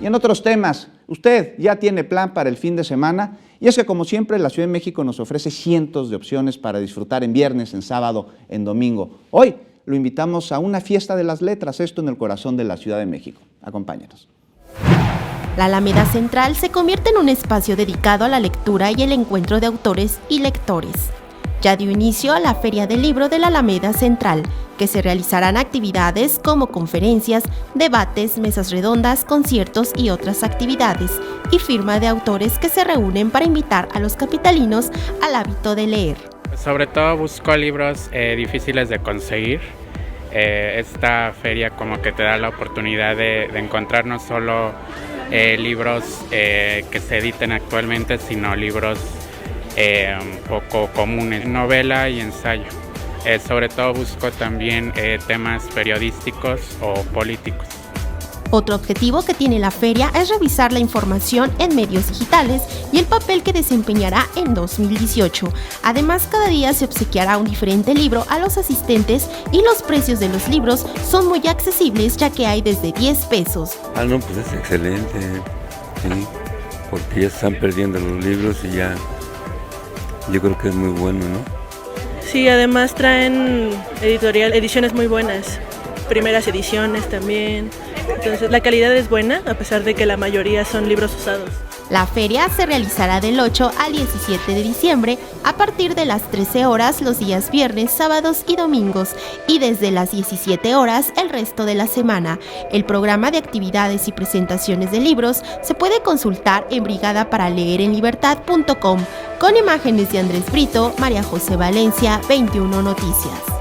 Y en otros temas, ¿usted ya tiene plan para el fin de semana? Y es que, como siempre, la Ciudad de México nos ofrece cientos de opciones para disfrutar en viernes, en sábado, en domingo. Hoy lo invitamos a una fiesta de las letras, esto en el corazón de la Ciudad de México. Acompáñanos. La Alameda Central se convierte en un espacio dedicado a la lectura y el encuentro de autores y lectores. Ya dio inicio a la Feria del Libro de la Alameda Central, que se realizarán actividades como conferencias, debates, mesas redondas, conciertos y otras actividades, y firma de autores que se reúnen para invitar a los capitalinos al hábito de leer. Sobre todo busco libros difíciles de conseguir. Esta feria como que te da la oportunidad de encontrar no solo libros que se editen actualmente, sino libros un poco comunes, novela y ensayo. Sobre todo busco también temas periodísticos o políticos. Otro objetivo que tiene la feria es revisar la información en medios digitales y el papel que desempeñará en 2018. Además, cada día se obsequiará un diferente libro a los asistentes y los precios de los libros son muy accesibles, ya que hay desde 10 pesos. No, pues es excelente, sí, porque ya se están perdiendo los libros y ya, yo creo que es muy bueno, ¿no? Sí, además traen ediciones muy buenas, primeras ediciones también. Entonces la calidad es buena, a pesar de que la mayoría son libros usados. La feria se realizará del 8 al 17 de diciembre a partir de las 13 horas los días viernes, sábados y domingos, y desde las 17 horas el resto de la semana. El programa de actividades y presentaciones de libros se puede consultar en brigadaparaLeerenLibertad.com, con imágenes de Andrés Brito, María José Valencia, 21 Noticias.